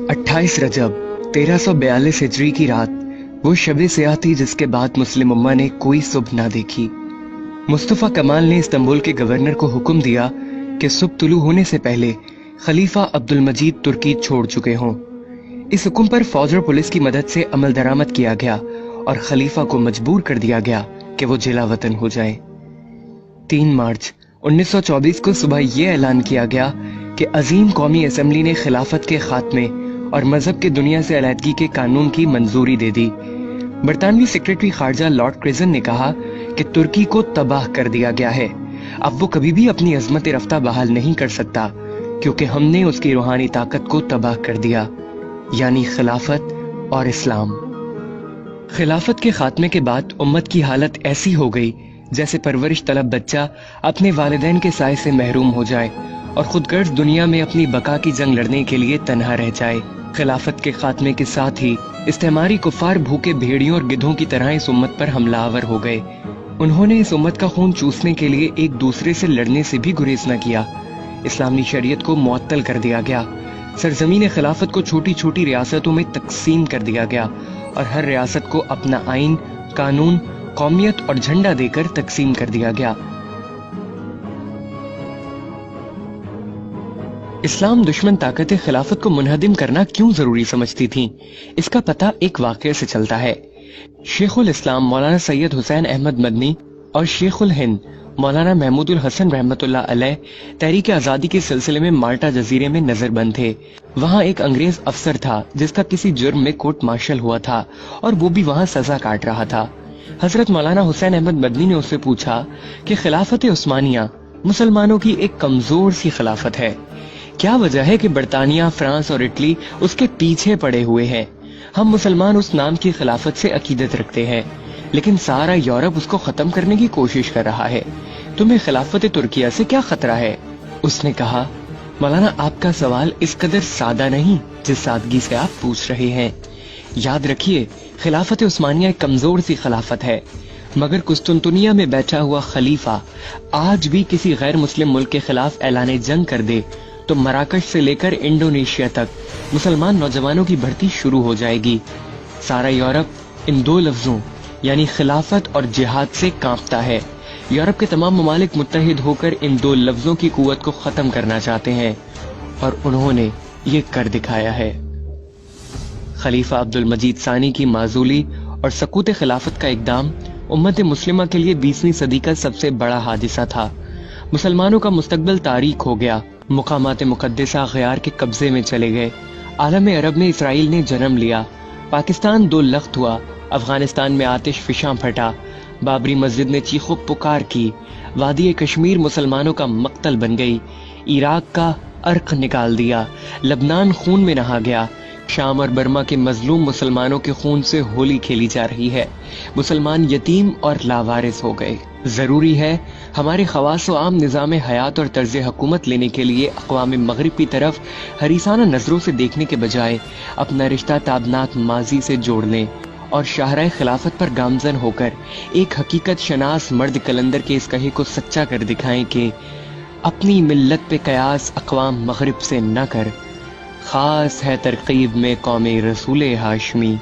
28 रजब 1342 हिजरी की रात वो शब सियाह थी जिसके बाद मुस्लिम उम्मा ने कोई सुबह ना देखी। मुस्तफा कमाल ने इस्तांबुल के गवर्नर को हुक्म दिया कि सुबह तुलू होने से पहले खलीफा अब्दुल मजीद तुर्की छोड़ चुके हों। इस हुक्म पर फौज और पुलिस की मदद से अमल दरामद किया गया और खलीफा को मजबूर कर दिया गया कि वो जिला वतन हो जाए। 3 मार्च 1924 को सुबह यह ऐलान किया गया कि अजीम कौमी असेंबली ने खिलाफत के खात्मे और मजहब के दुनिया से अलहदगी के कानून की मंजूरी दे दी। बरतानवी सेक्रेटरी खारजा लॉर्ड क्रिजन ने कहा कि तुर्की को तबाह कर दिया गया है, अब वो कभी भी अपनी अजमत रफ्ता बहाल नहीं कर सकता क्योंकि हमने उसकी रूहानी ताकत को तबाह कर दिया, यानी खिलाफत और इस्लाम। खिलाफत के खात्मे के बाद उम्मत की हालत ऐसी हो गई जैसे परवरिश तलब बच्चा अपने वालिदैन के साए से महरूम हो जाए और खुदगर्ज दुनिया में अपनी बका की जंग लड़ने के लिए तन्हा रह जाए। खिलाफत के खात्मे के साथ ही इस्तेमारी कुफार भूखे भेड़ियों और गिद्धों की तरह इस उम्मत पर हमलावर हो गए। उन्होंने इस उम्मत का खून चूसने के लिए एक दूसरे से लड़ने से भी गुरेज न किया। इस्लामी शरीयत को मुअत्तल कर दिया गया। सरजमीन खिलाफत को छोटी छोटी रियासतों में तकसीम कर दिया गया और हर रियासत को अपना आइन, कानून, कौमियत और झंडा देकर तकसीम कर दिया गया। इस्लाम दुश्मन ताकतें खिलाफत को मुनहदिम करना क्यों जरूरी समझती थीं? इसका पता एक वाक़ये से चलता है। शेखुल इस्लाम मौलाना सैयद हुसैन अहमद मदनी और शेखुल हिंद मौलाना महमूदुल हसन रहमतुल्लाह अलैह तहरीक आज़ादी के सिलसिले में माल्टा जजीरे में नजरबंद थे। वहाँ एक अंग्रेज अफसर था जिसका किसी जुर्म में कोर्ट मार्शल हुआ था और वो भी वहाँ सजा काट रहा था। हजरत मौलाना हुसैन अहमद मदनी ने उससे पूछा कि खिलाफत उस्मानिया मुसलमानों की एक कमजोर सी खिलाफत है, क्या वजह है कि बरतानिया, फ्रांस और इटली उसके पीछे पड़े हुए हैं? हम मुसलमान उस नाम की खिलाफत से अकीदत रखते हैं, लेकिन सारा यूरोप उसको खत्म करने की कोशिश कर रहा है। तुम्हें खिलाफत तुर्किया से क्या खतरा है? उसने कहा, मौलाना आपका सवाल इस कदर सादा नहीं जिस सादगी से आप पूछ रहे हैं। याद रखिए, खिलाफत उस्मानिया एक कमजोर सी खिलाफत है, मगर कुस्तुनतुनिया में बैठा हुआ खलीफा आज भी किसी गैर मुस्लिम मुल्क के खिलाफ ऐलान जंग कर दे तो मराकश से लेकर इंडोनेशिया तक मुसलमान नौजवानों की भर्ती शुरू हो जाएगी। सारा यूरोप इन 2 लफ्जों यानी खिलाफत और जिहाद से कांपता है। यूरोप के तमाम ममालिक मुत्तहिद होकर इन 2 लफ्जों की कुव्वत को खत्म करना चाहते हैं और उन्होंने ये कर दिखाया है। खलीफा अब्दुल मजीद सानी की माजूली और सकूत खिलाफत का इकदाम उम्मत मुस्लिमा के लिए 20वीं सदी का सबसे बड़ा हादिसा था। मुसलमानों का मुस्तकबिल तारीक हो गया। मुकामात मुकद्दसा गयार के कब्जे में चले गए। आलम अरब में इसराइल ने जन्म लिया। पाकिस्तान 2 लख्त हुआ। अफगानिस्तान में आतिश फिशां फटा। बाबरी मस्जिद ने चीखो पुकार की। वादी कश्मीर मुसलमानों का मक्तल बन गई। इराक का अर्क निकाल दिया। लबनान खून में नहा गया। शाम और बर्मा के मजलूम मुसलमानों के खून से होली खेली जा रही है। मुसलमान यतीम और लावारिस हो गए। जरूरी है हमारे खवास व आम निज़ाम हयात और तर्ज हुकूमत लेने के लिए अक़वाम मगरिब की तरफ हरीसाना नजरों से देखने के बजाय अपना रिश्ता ताबनाक माजी से जोड़ लें और शाहराए खिलाफत पर गामजन होकर एक हकीकत शनास मर्द कलंदर के इस कहे को सच्चा कर दिखाएं कि अपनी मिल्लत पे कयास अक़वाम मगरिब से न कर, खास है तरकीब में कौमे रसूल हाशमी।